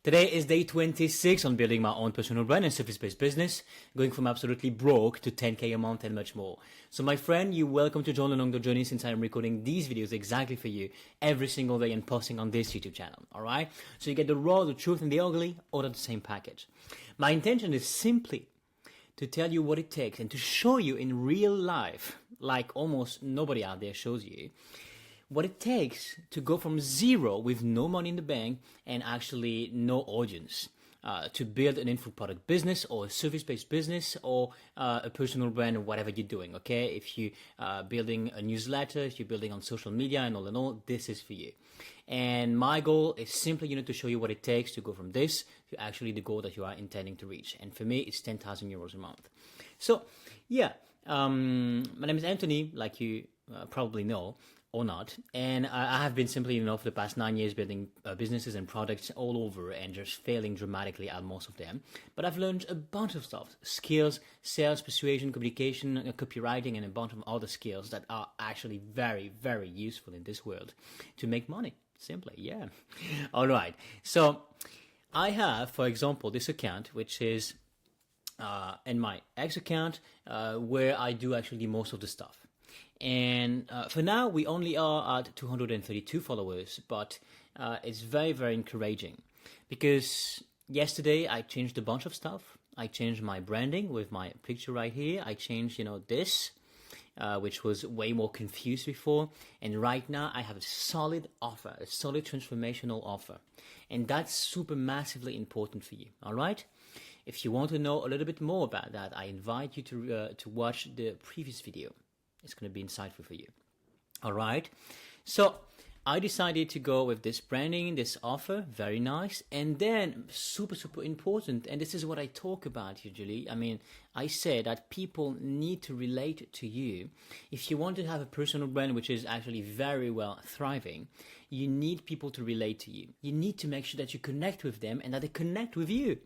Today is day 26 on building my own personal brand and service-based business, going from absolutely broke to 10K a month and much more. So my friend, you're welcome to join along the journey since I'm recording these videos exactly for you every single day and posting on this YouTube channel, alright? So you get the raw, the truth and the ugly all at the same package. My intention is simply to tell you what it takes and to show you in real life, like almost nobody out there shows you, what it takes to go from zero with no money in the bank and actually no audience to build an info product business or a service-based business or a personal brand or whatever you're doing, okay? If you're building a newsletter, if you're building on social media and all in all, this is for you. And my goal is simply, to show you what it takes to go from this to actually the goal that you are intending to reach. And for me, it's 10,000 euros a month. So, yeah, my name is Anthony, like you probably know, or not. And I have been simply, for the past 9 years building businesses and products all over and just failing dramatically at most of them. But I've learned a bunch of stuff, skills, sales, persuasion, communication, copywriting, and a bunch of other skills that are actually very, very useful in this world to make money. Simply, yeah. All right. So I have, for example, this account, which is in my ex account, where I do actually most of the stuff. And for now, we only are at 232 followers, but it's very, very encouraging because yesterday I changed a bunch of stuff. I changed my branding with my picture right here. I changed, this, which was way more confused before. And right now I have a solid offer, a solid transformational offer. And that's super massively important for you, all right? If you want to know a little bit more about that, I invite you to watch the previous video. It's going to be insightful for you. All right. So I decided to go with this branding, this offer. Very nice. And then super, super important. And this is what I talk about usually. I say that people need to relate to you. If you want to have a personal brand, which is actually very well thriving, you need people to relate to you. You need to make sure that you connect with them and that they connect with you.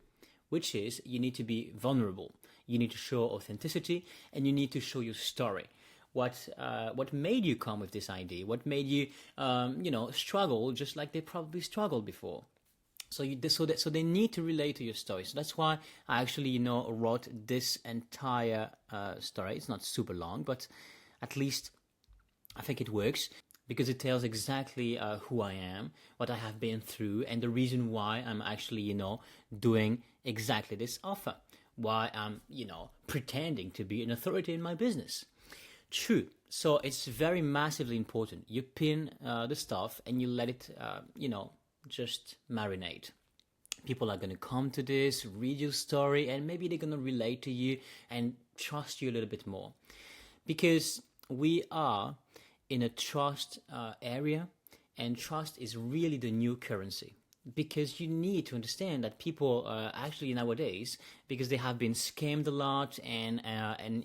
Which is you need to be vulnerable. You need to show authenticity and you need to show your story. What made you come with this idea? What made you, struggle just like they probably struggled before? So they need to relate to your story. So that's why I actually, wrote this entire story. It's not super long, but at least I think it works because it tells exactly who I am, what I have been through, and the reason why I'm actually, doing exactly this offer. Why I'm, pretending to be an authority in my business. True. So it's very massively important. You pin the stuff and you let it, just marinate. People are going to come to this, read your story, and maybe they're going to relate to you and trust you a little bit more. Because we are in a trust area, and trust is really the new currency. Because you need to understand that people actually nowadays, because they have been scammed a lot, and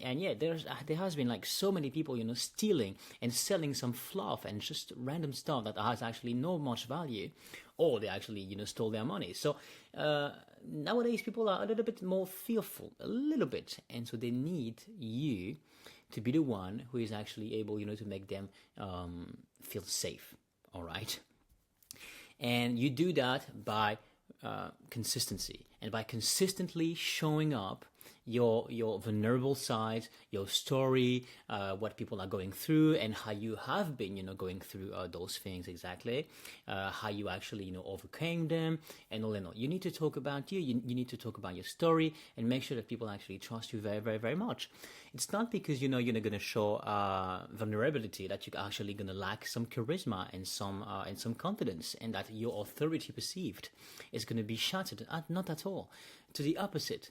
yeah, there has been like so many people, stealing and selling some fluff and just random stuff that has actually no much value, or they actually stole their money. So nowadays people are a little bit more fearful, a little bit, and so they need you to be the one who is actually able, to make them feel safe. All right. And you do that by consistency and by consistently showing up your vulnerable side, your story, what people are going through, and how you have been, going through those things exactly, how you actually, overcame them, and all in all. You need to talk about you. You need to talk about your story and make sure that people actually trust you very, very, very much. It's not because, you're going to show vulnerability that you're actually going to lack some charisma and some confidence, and that your authority perceived is going to be shattered. Not at all. To the opposite.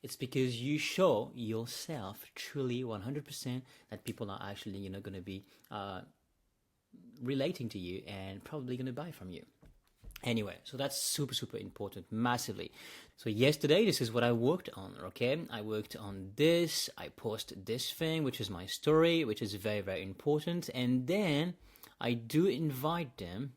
It's because you show yourself truly 100% that people are actually, going to be relating to you and probably going to buy from you. Anyway, so that's super, super important, massively. So yesterday, this is what I worked on, okay? I worked on this, I posted this thing, which is my story, which is very, very important. And then I do invite them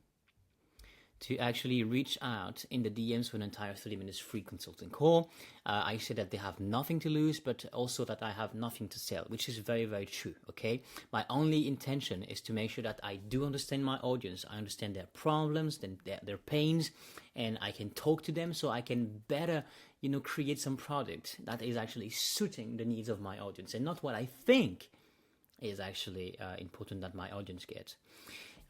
to actually reach out in the DMs for an entire 30 minutes free consulting call. I said that they have nothing to lose, but also that I have nothing to sell, which is very, very true, okay? My only intention is to make sure that I do understand my audience. I understand their problems, their pains, and I can talk to them so I can better, create some product that is actually suiting the needs of my audience and not what I think is actually important that my audience gets.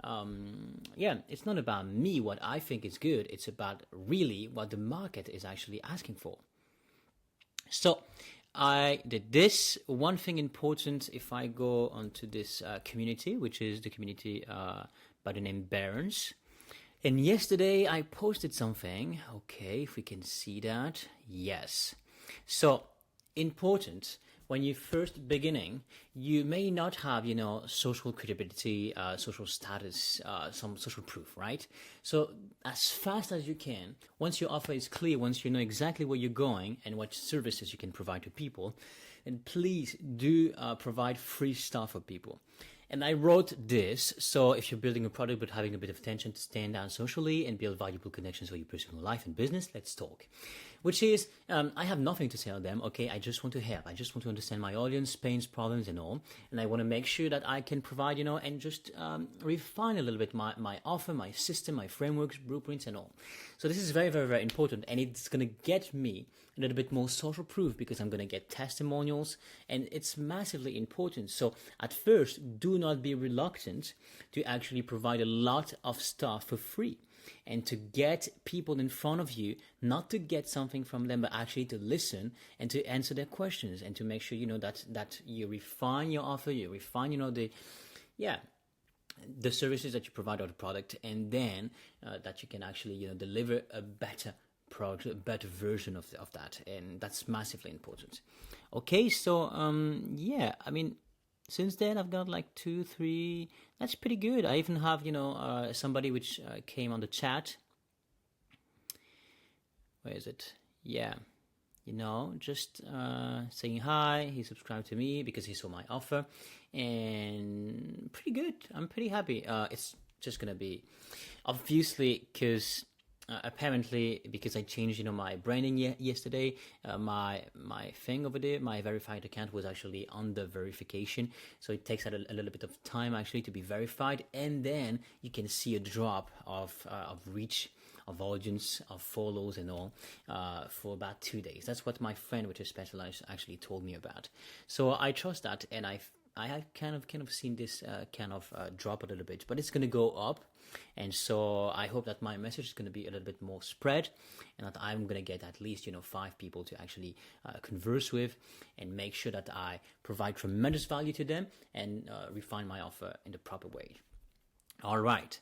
It's not about me, what I think is good. It's about really what the market is actually asking for. So I did this. One thing important, if I go onto this community, which is the community by the name Barons. And yesterday I posted something. Okay, if we can see that. Yes. So important. When you're first beginning, you may not have, social credibility, social status, some social proof, right? So as fast as you can, once your offer is clear, once you know exactly where you're going and what services you can provide to people, and please do provide free stuff for people. And I wrote this, so if you're building a product but having a bit of attention to stand out socially and build valuable connections for your personal life and business, let's talk. Which is, I have nothing to tell them, okay? I just want to help. I just want to understand my audience, pains, problems, and all. And I want to make sure that I can provide, and just refine a little bit my offer, my system, my frameworks, blueprints, and all. So this is very, very, very important. And it's going to get me a little bit more social proof because I'm going to get testimonials. And it's massively important. So at first, do not be reluctant to actually provide a lot of stuff for free. And to get people in front of you, not to get something from them, but actually to listen and to answer their questions and to make sure, that you refine your offer, you refine, the services that you provide or the product, and then that you can actually, deliver a better product, a better version of that. And that's massively important. Okay, so, since then, I've got like 2, 3. That's pretty good. I even have, somebody which came on the chat. Where is it? Yeah. Just saying hi. He subscribed to me because he saw my offer. And pretty good. I'm pretty happy. It's just going to be, obviously, because apparently, because I changed, my branding yesterday, my thing over there, my verified account was actually under verification. So it takes a little bit of time actually to be verified, and then you can see a drop of reach, of audience, of follows, and all for about 2 days. That's what my friend, which is specialized, actually told me about. So I trust that, and I have kind of seen this drop a little bit, but it's going to go up. And so I hope that my message is going to be a little bit more spread, and that I'm going to get at least 5 people to actually converse with, and make sure that I provide tremendous value to them and refine my offer in the proper way. All right.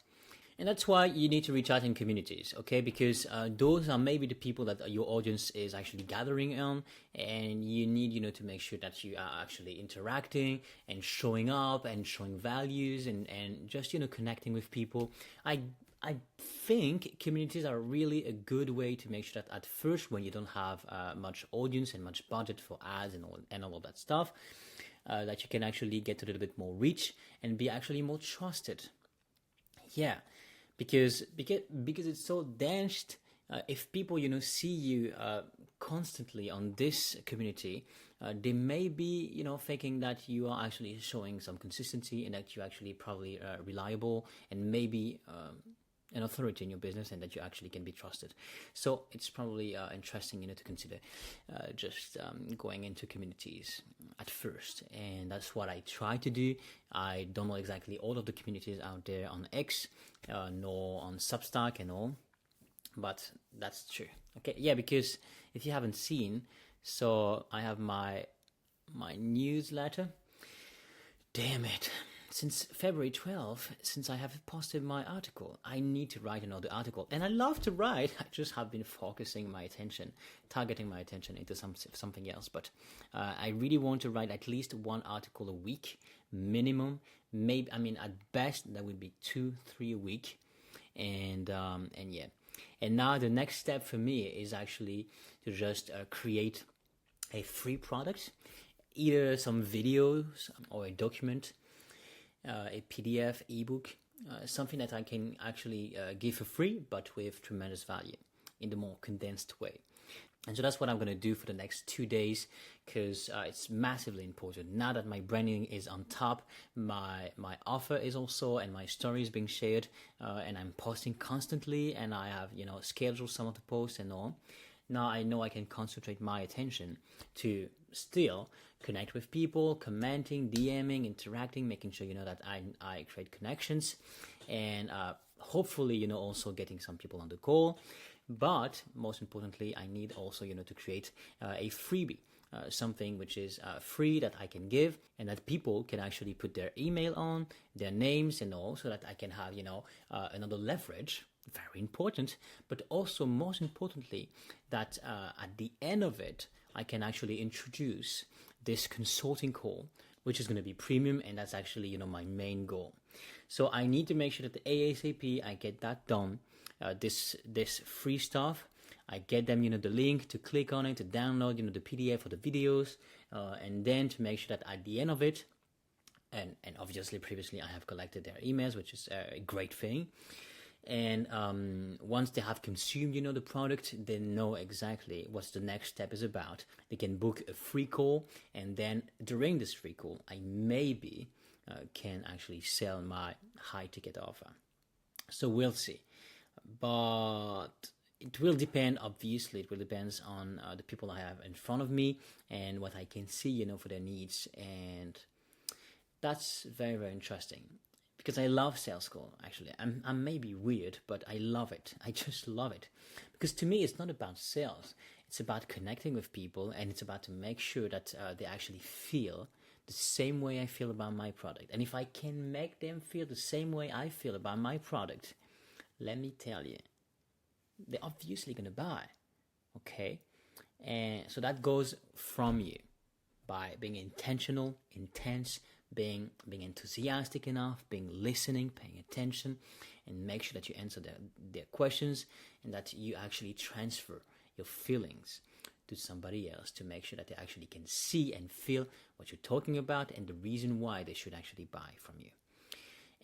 And that's why you need to reach out in communities, okay? Because those are maybe the people that your audience is actually gathering on, and you need, to make sure that you are actually interacting and showing up and showing values and just, connecting with people. I think communities are really a good way to make sure that at first, when you don't have much audience and much budget for ads and all of that stuff, that you can actually get a little bit more reach and be actually more trusted. Yeah. Because it's so dense, if people see you constantly on this community, they may be thinking that you are actually showing some consistency and that you're actually probably reliable and maybe an authority in your business, and that you actually can be trusted. So it's probably interesting to consider just going into communities at first, and that's what I try to do. I don't know exactly all of the communities out there on X, nor on Substack and all, but that's true. Okay, yeah, because if you haven't seen, so I have my newsletter. Damn it. Since February 12th, since I have posted my article, I need to write another article. And I love to write, I just have been focusing my attention, targeting my attention into something else. But I really want to write at least 1 article a week, minimum. Maybe, at best, that would be 2-3 a week. And yeah. And now the next step for me is actually to just create a free product, either some videos or a document, a PDF, ebook, something that I can actually give for free, but with tremendous value in the more condensed way. And so that's what I'm going to do for the next 2 days, because it's massively important. Now that my branding is on top, my offer is also, and my story is being shared, and I'm posting constantly, and I have, scheduled some of the posts and all. Now I know I can concentrate my attention to still connect with people, commenting, DMing, interacting, making sure, that I create connections, and hopefully, also getting some people on the call. But most importantly, I need also, to create a freebie, something which is free that I can give, and that people can actually put their email on, their names and all, so that I can have, another leverage. Very important, but also most importantly, that at the end of it, I can actually introduce this consulting call, which is going to be premium, and that's actually, my main goal. So I need to make sure that the ASAP I get that done. This free stuff, I get them, the link to click on it, to download, the PDF or the videos, and then to make sure that at the end of it, and obviously previously I have collected their emails, which is a great thing. And once they have consumed, the product, they know exactly what the next step is about. They can book a free call, and then during this free call, I maybe can actually sell my high ticket offer. So we'll see. But it will depend, obviously, it will depend on the people I have in front of me and what I can see, for their needs. And that's very, very interesting. Because I love sales call, actually. I'm maybe weird, but I love it. I just love it. Because to me, it's not about sales. It's about connecting with people, and it's about to make sure that they actually feel the same way I feel about my product. And if I can make them feel the same way I feel about my product, let me tell you, they're obviously going to buy. Okay? And so that goes from you by being intentional, intense, being enthusiastic enough, being listening, paying attention, and make sure that you answer their questions, and that you actually transfer your feelings to somebody else to make sure that they actually can see and feel what you're talking about and the reason why they should actually buy from you.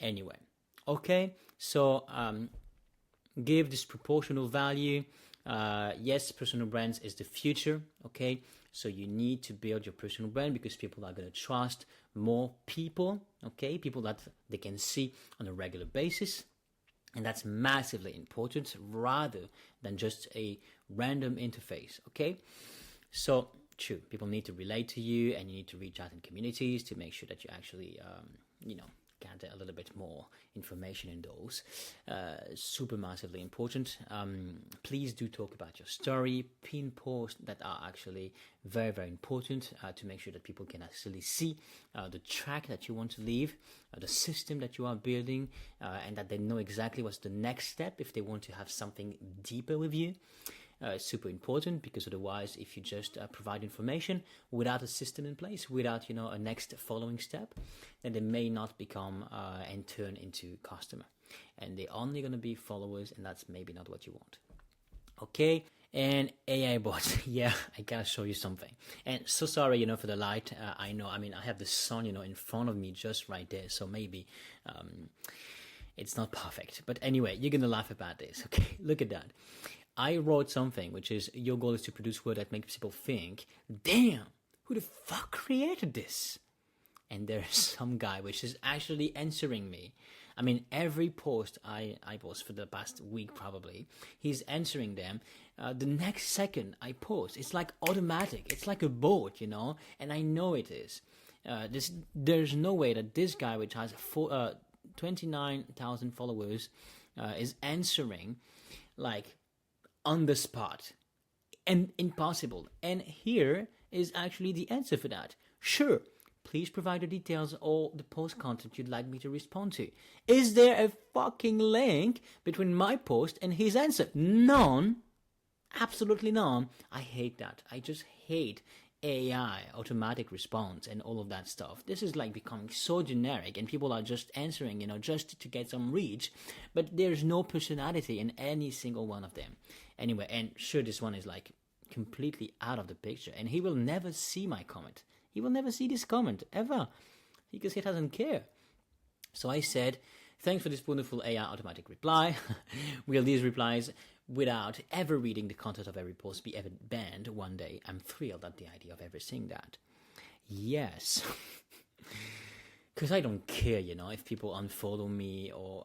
Anyway, okay, so give disproportional value. Yes, personal brands is the future, okay? So you need to build your personal brand because people are going to trust more people, okay? People that they can see on a regular basis. And that's massively important rather than just a random interface, okay? So, true, people need to relate to you, and you need to reach out in communities to make sure that you actually, gather a little bit more information in those. Super massively important. Please do talk about your story, pin posts that are actually very, very important to make sure that people can actually see the track that you want to leave, the system that you are building, and that they know exactly what's the next step if they want to have something deeper with you. Super important, because otherwise, if you just provide information without a system in place, without a next following step, then they may not become and turn into customer, and they're only going to be followers, and that's maybe not what you want. Okay, and AI bots. Yeah, I gotta show you something. And so sorry, for the light. I know. I have the sun, in front of me, just right there. So maybe it's not perfect. But anyway, you're gonna laugh about this. Okay, look at that. I wrote something which is, your goal is to produce work that makes people think, damn, who the fuck created this? And there's some guy which is actually answering me. Every post I post for the past week probably, he's answering them. The next second I post, it's like automatic. It's like a bot, and I know it is. There's no way that this guy, which has 29,000 followers, is answering like on the spot. And impossible. And here is actually the answer for that. Sure, please provide the details or the post content you'd like me to respond to. Is there a fucking link between my post and his answer? None. Absolutely none. I hate that. I just hate AI, automatic response, and all of that stuff. This is like becoming so generic, and people are just answering, just to get some reach, but there's no personality in any single one of them. Anyway, and sure, this one is like completely out of the picture, and he will never see my comment. He will never see this comment, ever, because he doesn't care. So I said, Thanks for this wonderful AI automatic reply. Will these replies, without ever reading the content of every post, be ever banned one day? I'm thrilled at the idea of ever seeing that. Yes. Because I don't care, if people unfollow me or...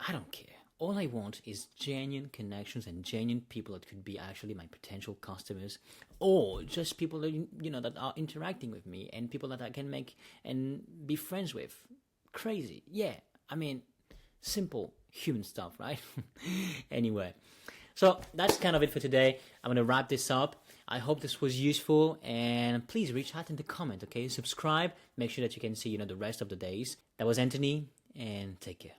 I don't care. All I want is genuine connections and genuine people that could be actually my potential customers, or just people that, that are interacting with me and people that I can make and be friends with. Crazy. Yeah. I mean, simple human stuff, right? Anyway. So that's kind of it for today. I'm going to wrap this up. I hope this was useful, and please reach out in the comment, okay? Subscribe. Make sure that you can see, the rest of the days. That was Anthony, and take care.